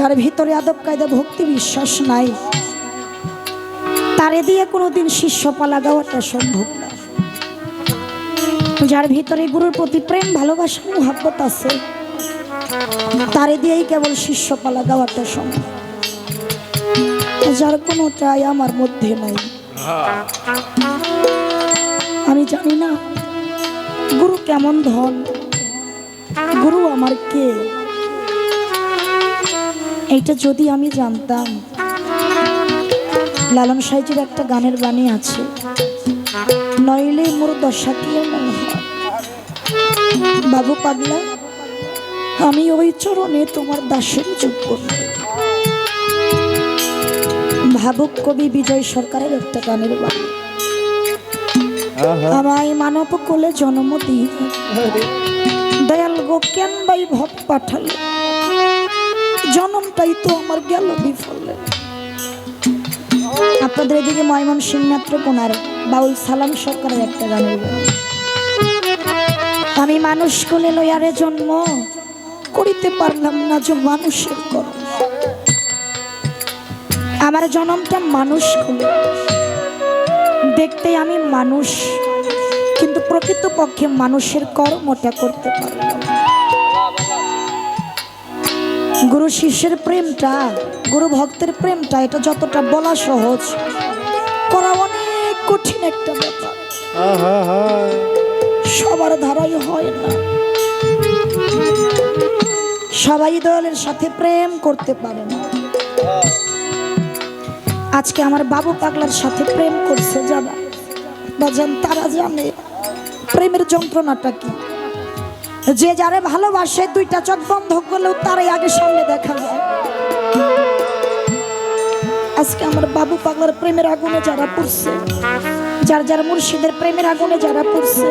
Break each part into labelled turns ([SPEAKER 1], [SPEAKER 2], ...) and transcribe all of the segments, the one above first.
[SPEAKER 1] যার ভিতরে আদব কায়দা ভক্তি বিশ্বাস নাই তারে দিয়ে কোনোদিন শিষ্যপালা গাওয়াটা সম্ভব না। যার ভিতরে গুরুর প্রতি প্রেম ভালোবাসা মহব্বত আছে তারে দিয়েই কেবল শিষ্যপালা গাওয়াটা সম্ভব। যার কোনোটাই আমার মধ্যে নাই। আমি জানি না গুরু কেমন ধন, গুরু আমার কে, এইটা যদি আমি জানতাম। লালন সাইজির একটা গানের বাণী আছে, নইলে মোর দশা কি এমন হয়। বাবু পাগলা, আমি ওই চরণে তোমার দাসের যোগ্য। ভাবুক কবি বিজয় সরকারের একটা গানের বাণী। আমায় মানব কোলে জন্ম দিয়ে দয়াল গো কেন বাই ভব পাঠালে, জন্মটাই তো আমার গেল বিফলে। আপনাদের এদিকে ময়মনসিংহ নেত্রকোনার বাউল সালাম সরকারের একটা গানের বাণী। আমি মানুষ কোলে লয়ারে জন্ম করিতে পারলাম না যে মানুষের কর্ম। আমার জন্মটা মানুষ কোলে, দেখতে আমি মানুষ, কিন্তু প্রকৃত পক্ষে মানুষের কর্মটা করতে পারলাম। গুরু শিষ্যের প্রেমটা, গুরু ভক্তের প্রেমটা, এটা যতটা বলা সহজ, করা অনেক কঠিন একটা ব্যাপার। সবার ধারাই হয় না, সবাই দয়ালের সাথে প্রেম করতে পারে না। আজকে আমার বাবু পাগলার সাথে প্রেম করছে যারা বাজান, তারা জানে প্রেমের যন্ত্রণাটা কি। যে যারে ভালোবাসে দুইটা চোখ বন্ধ করলেও তারাই আগে সামনে দেখা যায়। আজকে আমার বাবু পাগলার প্রেমের আগুনে যারা পড়ছে, যার যার মুর্শিদের প্রেমের আগুনে যারা পড়ছে,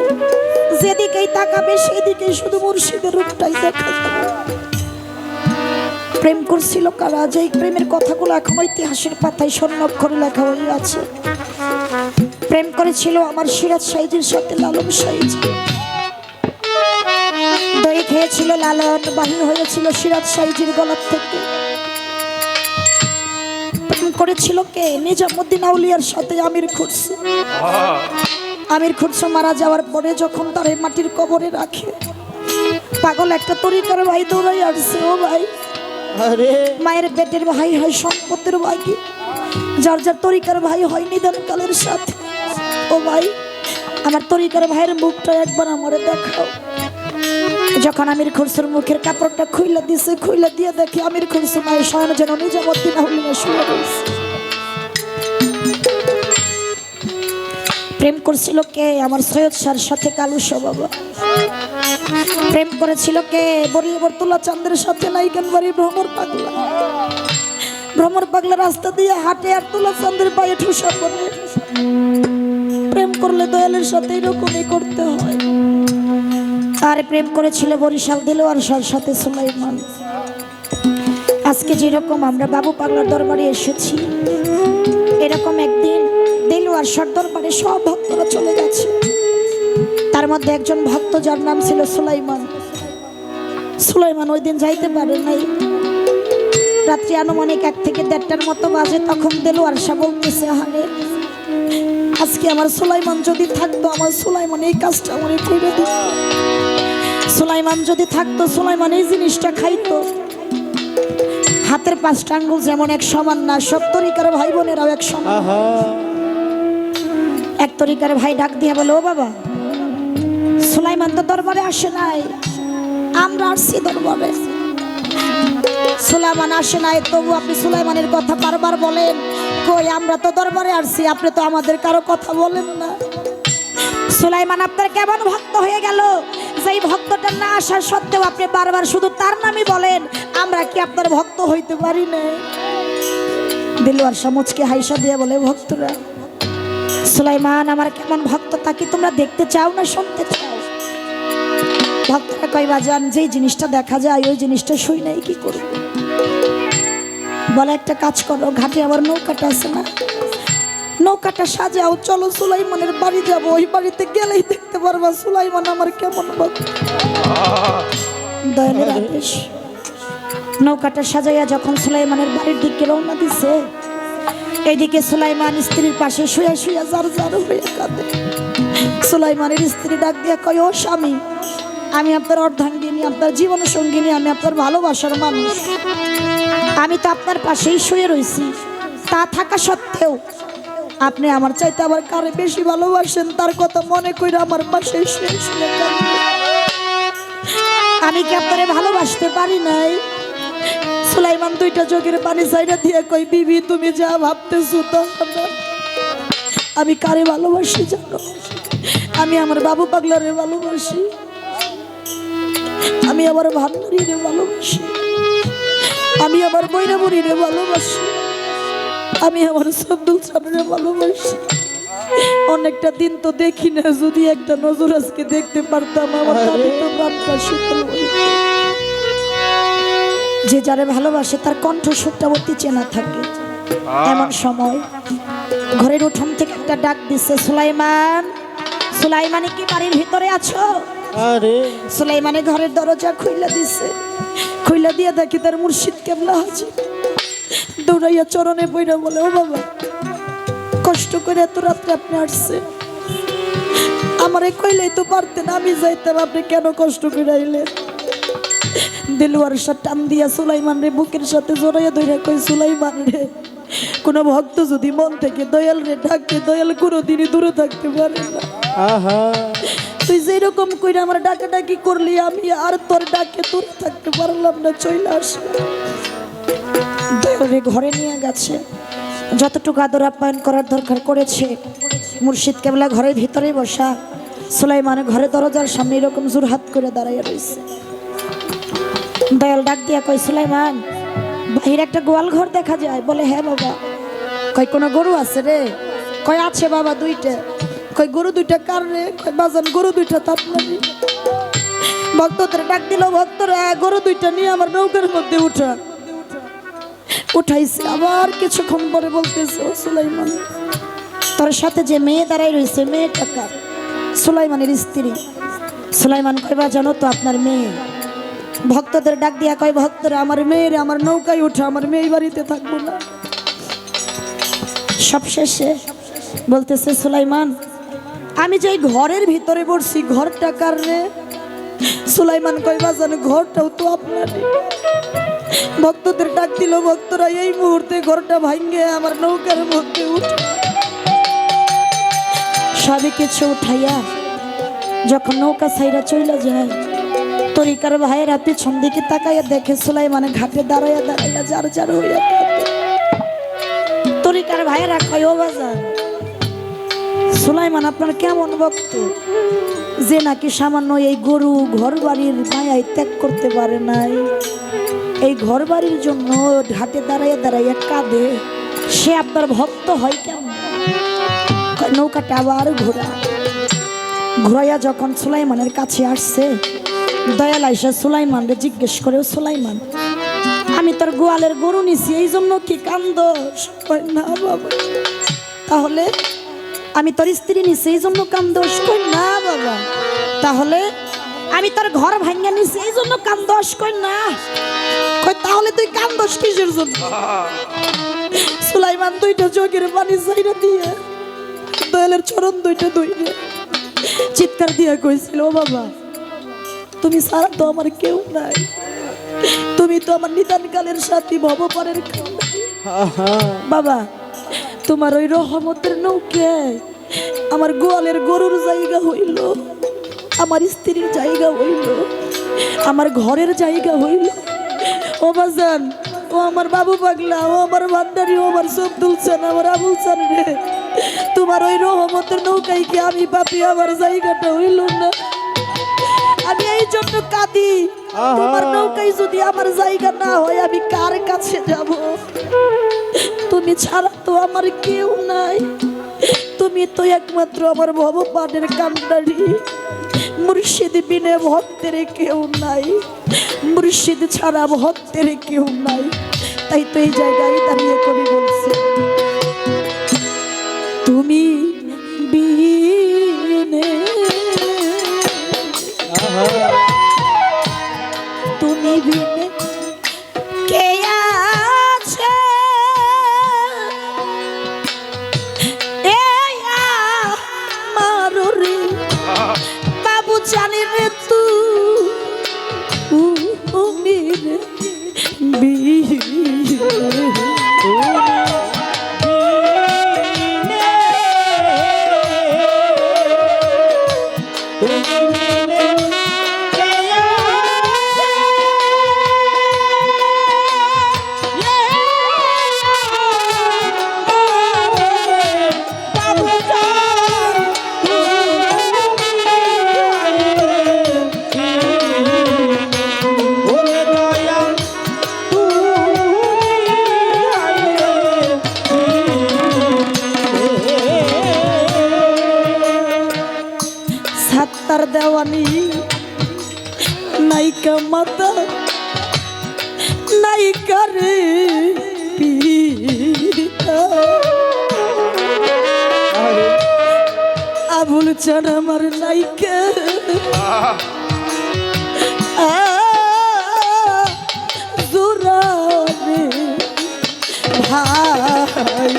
[SPEAKER 1] যেদিকেই তাকাবে সেদিকেই শুধু মুর্শিদের রূপটাই দেখা যাবে। প্রেম করছিল কারা, যে প্রেমের কথাগুলো এখন ইতিহাসের পাতায় স্বর্ণাক্ষরে লেখা হয়ে আছে। প্রেম করেছিল আমার সিরাজ সাইজির সাথে লালন সাইজি। দই খেয়েছিল লালন, বাহির হয়েছিল সিরাজ সাইজির গলার থেকে। প্রেম করেছিল কে? নিজামুদ্দিন আউলিয়ার সাথে আমির খুরশি। আমির খুরশি মারা যাওয়ার পরে যখন তার মাটির কবরে রাখে, পাগল একটা তরিকার ভাই দৌড়াই আসছে। ও ভাই, মায়ের পেটের ভাই হয় সম্পত্তির ভাই, যার যার তরিকার ভাই হয় নিধন কালের সাথে। ও ভাই, আমার তরিকার ভাইয়ের মুখটা একবার আমারে দেখাও। যখন আমির খুরশির মুখের কাপড়টা খুইলা দিছে, খুইলা দিয়ে দেখি আমির খুরশি মায়ের শয়ন যেন নিজামুদ্দিন আউলিয়া শুয়ে রয়েছে। প্রেম করছিল কে? আমার সৈয়দ শাহর সাথে কালুসা বাবা। প্রেম করেছিল কে? বরিয়াবর তুলা চাঁদের সাথে লাইকান বাড়ি ভ্রমর পাগলা। ভ্রমর পাগলা রাস্তা দিয়ে হাঁটে আর তুলা চাঁদের পায়ে ঠুসা পড়ে। প্রেম করলে দয়ালের সাথে এরকমই করতে হয়। আর প্রেম করেছিল বরিশাল দিলওয়ার শাহর সাথে সুলাইমান। আজকে যেরকম আমরা বাবু পাগলার দরবারে এসেছি, এরকম একদিন দিলওয়ার শাহর দরবারে সব ভক্তরা চলে গেছে। তার মধ্যে একজন ভক্ত যার নাম ছিল সুলাইমান। সুলাইমান ওই দিন যাইতে পারে নাই। রাত্রি আনুমানিক 1 থেকে 1:30টার মতো বাজে। তখন দিলওয়ার শাহ বলতেছে, হারে আজকে আমার সুলাইমান যদি থাকতো, আমার সুলাইমান এই কাজটা আমার করে দিত। সুলাইমান যদি থাকতো, সুলাইমান এই জিনিসটা খাইতো। হাতের 5টা আঙ্গুল যেমন এক সমান না, সব তরিকার ভাই বোনেরাও এক সমান। এক তরিকার ভাই ডাক দিয়ে বলে, ও বাবা, সুলাইমান তো দরবারে আসে নাই, আমরা আসছি দরবারে। সুলাইমান আসে নাই, তবু আপনি সুলাইমানের কথা বারবার বলেন। কই, আমরা তো দরবারে আসছি, আপনি তো আমাদের কারো কথা বলেন না। সুলাইমান আপনার কেমন ভক্ত হয়ে গেল, যেই ভক্তটা না আসার সত্ত্বেও আপনি বারবার শুধু তার নামই বলেন। আমরা কি আপনার ভক্ত হইতে পারি না? দিলওয়ার শাহ মুচকে হাইসা দিয়ে বলে, ভক্তরা, সুলাইমান আমার কেমন ভক্ত তা কি তোমরা দেখতে চাও না শুনতে চাও? ভক্তরা কয়, বাজান, যেই জিনিসটা দেখা যায় ওই জিনিসটা শুই নাই কি করব? বলে, একটা কাজ করো, ঘাটে আবার নৌকাটা আছে না, নৌকাটা সাজাও, চলো সুলাইমানের বাড়ি যাব। ওই বাড়িতে গেলেই দেখতে পারবা সুলাইমান আমার কেমন ভক্ত। দয়ালের আদেশ। নৌকাটা সাজাইয়া যখন সুলাইমানের বাড়ির দিকে রওনা দিছে, এইদিকে সুলাইমান স্ত্রীর পাশে শুয়ে শুয়ে জার জার হয়ে কাঁদে। সুলাইমানের স্ত্রী ডাক দিয়া কয়, ও স্বামী, আমি আপনার অর্ধাঙ্গিনী, আপনার জীবন সঙ্গিনী, আমি আপনার ভালোবাসার মানুষ। আমি তো আপনার পাশেই শুয়ে রয়েছি, তা থাকা সত্ত্বেও আপনি আমার চাইতে আবার কারে বেশি ভালোবাসেন তার কথা মনে করে আমার পাশেই শুয়ে শুয়ে কাঁদেন। আমি কি আপনারে ভালোবাসতে পারি নাই? সুলাইমান দুইটা চোখের পানি সাইডা দিয়ে কই, বিবি তুমি যা ভাবতেছো তা না। আমি কারে ভালোবাসি জানো? আমি আমার বাবু পাগলারে ভালোবাসি, আমি আমার ভান্ডারিরে ভালোবাসি, আমি আমার বৈরাবুরিরে ভালোবাসি, আমি আমার সবদুল সামনে ভালোবাসি। অনেকটা দিন তো দেখি না, যদি একটা নজর আজকে দেখতে পারতাম আমার তাদের তো প্রাণটা শীতল হইত। যে যারে ভালোবাসে তার কণ্ঠস্বরটা অতি চেনা থাকে। এমন সময় ঘরের উঠোন থেকে একটা ডাক দিচ্ছে, সুলাইমান, সুলাইমানে কি বাড়ির ভিতরে আছো?
[SPEAKER 2] আরে
[SPEAKER 1] সুলাইমানে ঘরের দরজা খুইলা দিছে, খুইলা দিয়ে দেখি তার মুর্শিদ কেবলা হাজির। দৌড়াইয়া চরণে বইরা বলে, ও বাবা, কষ্ট করে এত রাত্রে আপনি আসছে, আমারে কইলেই তো পারতেন, আমি যাইতাম, আপনি কেন কষ্ট করে আইলেন? দিলওয়ার সাথে টান দিয়া সুলাইমান রে বুকের সাথে জড়াইয়া ধইরা কই, সুলাইমান রে, কোন ভক্ত যদি মন থেকে দয়াল রে ডাকে, দয়াল কোনোদিনই দূরে থাকতে পারে না।
[SPEAKER 2] আহা,
[SPEAKER 1] তুই যেরকম কইরা আমার ডাকাডাকি করলি, আমি আর তোর ডাকে দূরে থাকতে পারলাম না, চলে আসে। দয়াল রে ঘরে নিয়ে গেছে, যতটুকু আদর আপ্যায়ন করার দরকার করেছে। মুর্শিদ কেবলা ঘরের ভিতরেই বসা, সুলাইমান ঘরে দরজার সামনে এরকম জোরহাত করে দাঁড়াইয়া রয়েছে। দয়াল ডাক দিয়া কই, সুলাইমান, বাহিরে একটা গোয়াল ঘর দেখা যায়। বলে, হ্যাঁ বাবা। কই, কোনো গরু আছে রে? কই, আছে বাবা, দুইটা। কই, গরু দুইটা কার রে? কই, বাজান, গরু দুইটা তো আপনারই। ভক্তদের ডাক দিল, ভক্তরা গরু দুইটা নিয়ে আমার নৌকার মধ্যে উঠা। উঠাইছে, আবার কিছুক্ষণ পরে বলতেছে, ও সুলাইমান, তোর সাথে যে মেয়ে দাঁড়াই রয়েছে, মেয়েটা কার? সুলাইমানের স্ত্রী। সুলাইমান কইবা, জানো তো আপনার মেয়ে। ভক্তদের ডাক দিয়া কয়, ভক্তরা আমার মেয়ের আমার নৌকায় উঠা, আমার মেয়ে বাড়িতে থাকবো না। সব শেষে বলতেছে, সুলাইমান, আমি যে ঘরের ভিতরে বসছি, ঘরটা কার রে? সুলাইমান কইবা, জানো, ঘরটাও তো আপনারই। ভক্তদের ডাক দিল, ভক্তরা এই মুহূর্তে ঘরটা ভাঙ্গে আমার নৌকার মধ্যে উঠে সবই কিছু উঠাইয়া যখন নৌকা ছাইরা চইলা যায়, তরিকার ভাইয়ের পিছন দিকে তাকাইয়া দেখে সুলাইমান ঘাটে দাঁড়াইয়া দাঁড়াইয়া যার যার হইয়া কাঁদে। তরিকার ভাইয়েরা কয়, ও বাজার, সুলাইমান আপনার কেমন ভক্ত যে নাকি সামান্য এই গরু ঘর বাড়ির মায়ায় ত্যাগ করতে পারে নাই, এই ঘর বাড়ির জন্য ঘাটে দাঁড়াইয়া দাঁড়াইয়া কাঁদে, সে আপনার ভক্ত হয় কেমন? নৌকাটা আবার ঘুরাইয়া যখন সুলাইমানের কাছে আসছে, দয়াল আইসা সুলাইমানরে জিজ্ঞেস করে, সুলাইমান, আমি তোর গোয়ালের গরু নিছি, এই জন্য কি কান্দোস? কই, না বাবা। তাহলে আমি তোর স্ত্রী নিছি, এই জন্য কান্দোস? কই, না বাবা। তাহলে আমি তোর ঘর ভাঙ্গা নিছি, এই জন্য কান্দোস? কই, না। কই, তাহলে তুই কান্দোস কিসের জন্য? সুলাইমান দুইটা চোখের পানি ছাইরা দিয়ে দয়ালের চরণ দুইটা ধুইয়ে চিৎকার দিয়া কইছিল, ও বাবা, তুমি ছাড়া তো আমার কেউ নাই, তুমি তো আমার নিদানকালের সাথী, ভবপারের বাবা। তোমার ওই রহমতের নৌকায় আমার গোয়ালের গরুর জায়গা হইল, আমার স্ত্রীর জায়গা হইল, আমার ঘরের জায়গা হইল। ও বাজান, ও আমার বাবু পাগলা, ও আমার ভান্ডারি, ও আমার সবদুল চান, আমার আবুল চান রে, তোমার ওই রহমতের নৌকায় কি আমি পাপি, আমার জায়গাটা হইল না? আমি এই জন্য কাঁদি, তোমার নৌকায় যদি আমার জায়গা না হয় আমি কার কাছে যাব? তুমি ছাড়া তো আমার কেউ নাই, তুমি তো একমাত্র আমার ভবপানের কান্ডারি। মুর্শিদ বিনে ভক্তের কেউ নাই, মুর্শিদ ছাড়া ভক্তের কেউ নাই। তাই তো এই জায়গায় দাঁড়িয়ে কবি বলছে, তুমি বিনে, তুমি বিনে দেওয়ানি নাইকা মাতা নাইকা রে পিতা আবুল চান আমার নাইকা জোরা রে ভাই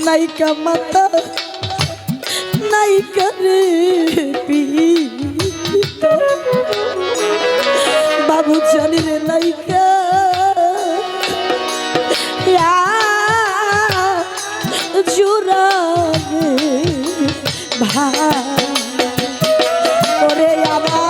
[SPEAKER 1] নাইকা মাতা নাইকা রে পিতা বাবু জানি রে নাইকা জোরা রে ভাই ওরে আমার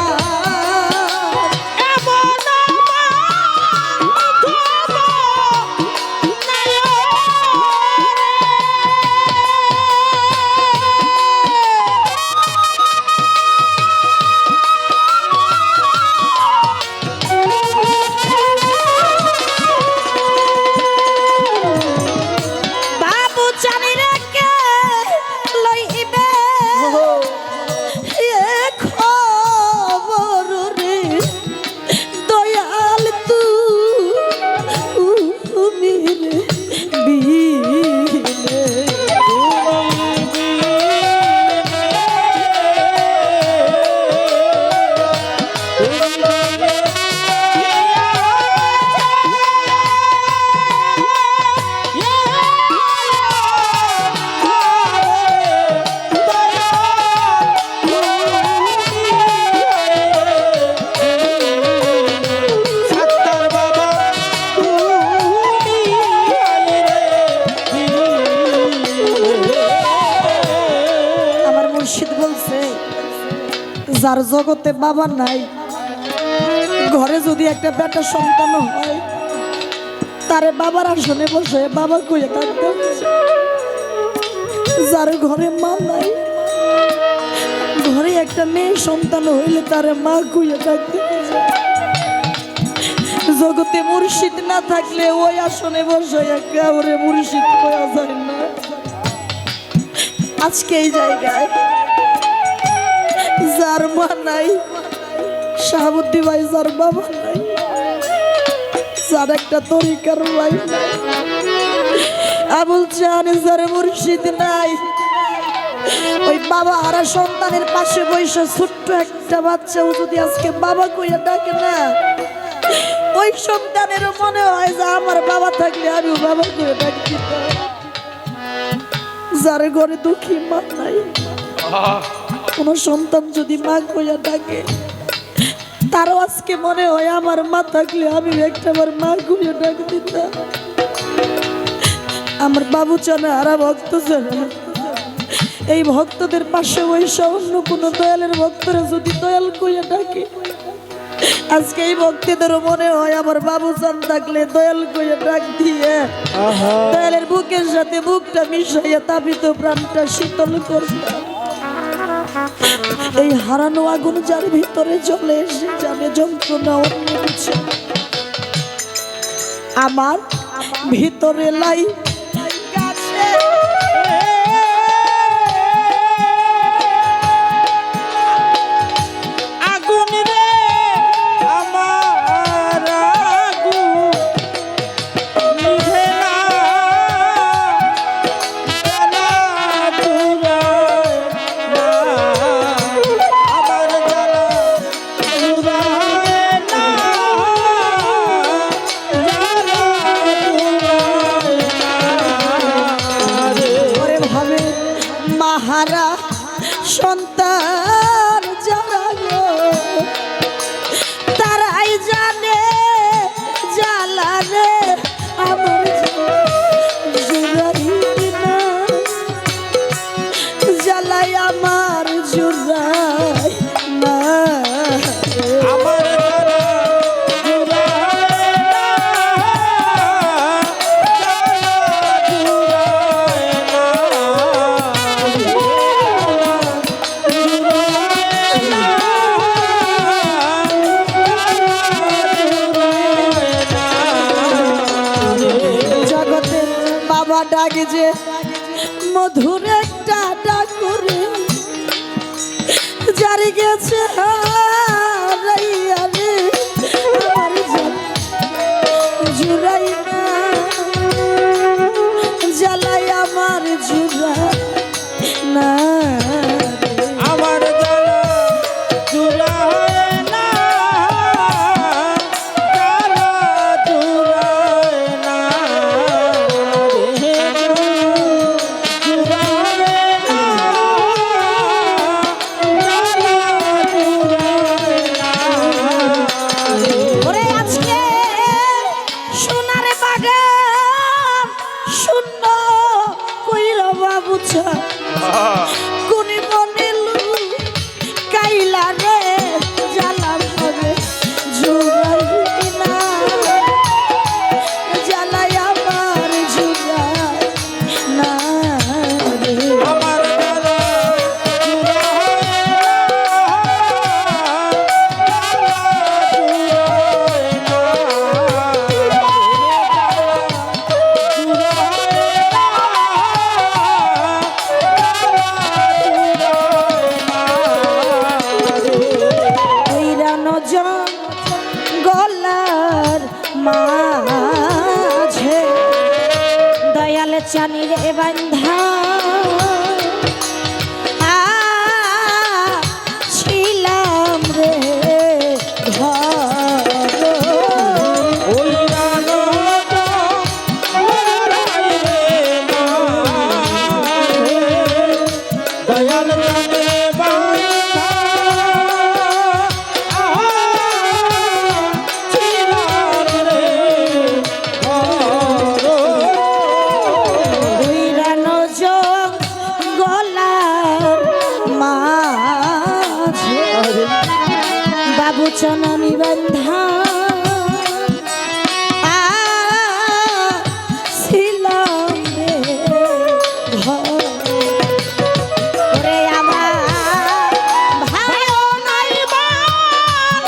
[SPEAKER 1] যার জগতে বাবা নাই ঘরে যদি একটা বেটা সন্তান হয় তারে বাবার আসনে বসে বাবা কইয়া থাকতে যার ঘরে মা নাই ঘরে একটা মেয়ে সন্তান হইলে তারে মা কইয়া থাকতে জগতে মুর্শিদ না থাকলে ওই আসনে বসে একেবারে মুর্শিদ কয়া যায় না আজকে এই জায়গায় যার মা নাই শাহাবুদ্দি ভাই যার বাবা নাই যার একটা তরিকার ভাই নাই আবুল চান যার মুর্শিদ নাই ওই বাবা হারা সন্তানের পাশে বসে ছোট্ট একটা বাচ্চাও যদি আজকে বাবা কইয়া ডাকে না ওই সন্তানের মনে হয় যে আমার বাবা থাকলে আমিও বাবা কইয়া ডাকি যার ঘরে দুঃখী মা নাই কোন সন্তান যদি মা কইয়া ডাকে তারও আজকে মনে হয় আমার মা থাকলে আমি একটাবার মা কইয়া ডাক দিতাম আমার বাবু চানা হারা ভক্ত চানা এই ভক্তদের পাশে বৈশা অন্য কোন দয়ালের ভক্তরা যদি দয়াল কইয়া ডাকে আজকে এই ভক্তদেরও মনে হয় আমার বাবু চান থাকলে দয়াল কইয়া ডাক দিয়ে দয়ালের বুকের সাথে বুকটা মিশাইয়া তাপিত প্রাণটা শীতল করতাম এই হারানো আগুন যার ভিতরে জ্বলে এসে জানে যন্ত্রণা অন্য কিছু আমার ভিতরে লাই গাছে আগুন রে আমার আগুন নিভে না হারা সন্তান যারা গো তারাই জানে জ্বালা রে আমার জুড়াই না জ্বালাই আমার জুড়াই না আমার ডাকে যে মধুর একটা ডাক করে জারি গেছে হারাইয়া রে আমার জুড়াই না জ্বালাই আমার জুড়া না
[SPEAKER 2] আমার জ্বালা জুড়ায় না জ্বালা জুড়ায় না রে জুড়ায় না জ্বালা জুড়ায় না
[SPEAKER 1] ওরে আজকে সোনার বাগান শূন্য কইল বাবুছা কোন মনিল কাইলা রে জ্বালা হবে জুড়াই না জ্বালাই আমার জুড়াই না রে
[SPEAKER 2] আমার জ্বালা
[SPEAKER 1] গলার মাঝে দয়াল চানির বান্ধা ছিলাম রে ঘর
[SPEAKER 2] ওই রানো তো লড়াই রে মা রে দয়াল জানে বান্ধা ছিলাম রে ঘর
[SPEAKER 1] উইরানো গলার মাঝে বাবু চননি বান্ধা ছিলাম রে ঘর ওরে আমার ভালো নাই বান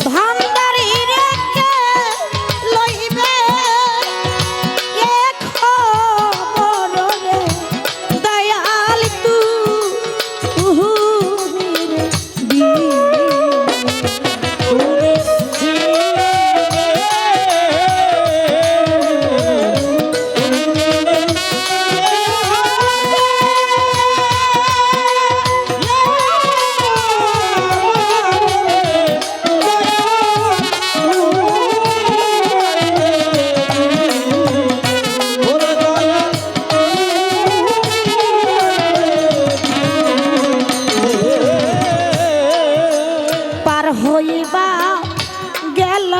[SPEAKER 1] ভান্ডারি রেখে লইবে কে খবর রে দয়াল তুহুরে পার হইবা গেল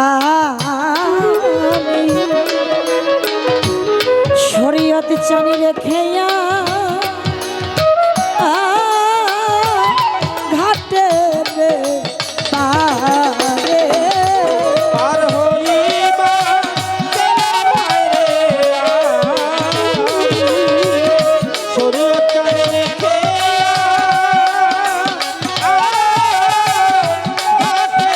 [SPEAKER 1] আমি শরীয়ত চানি রেখে ঘাটে রে পারে
[SPEAKER 2] পার হইবা শরীয়ত কানে রেখে ঘাটে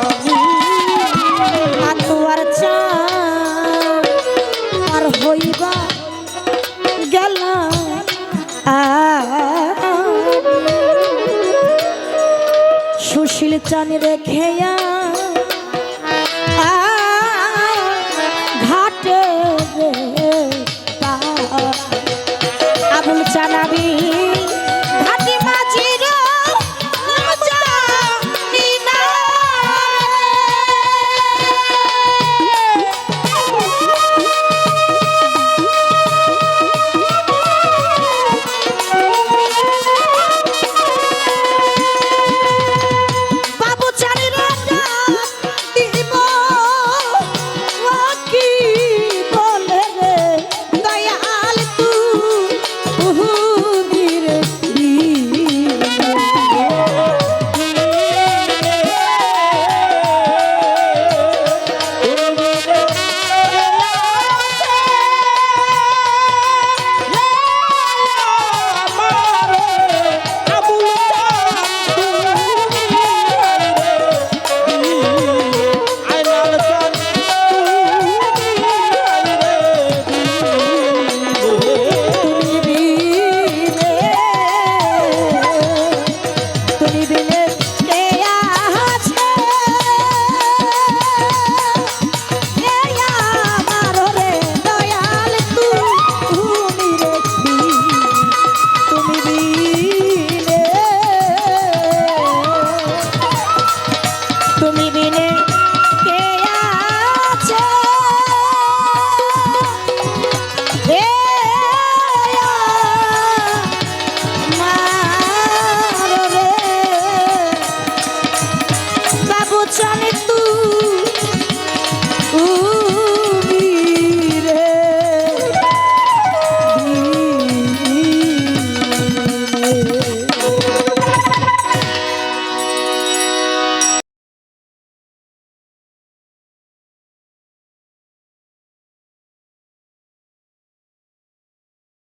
[SPEAKER 2] আজি
[SPEAKER 1] আতুয়ার চা আর হইবা গেল সুশীল চানি রেখে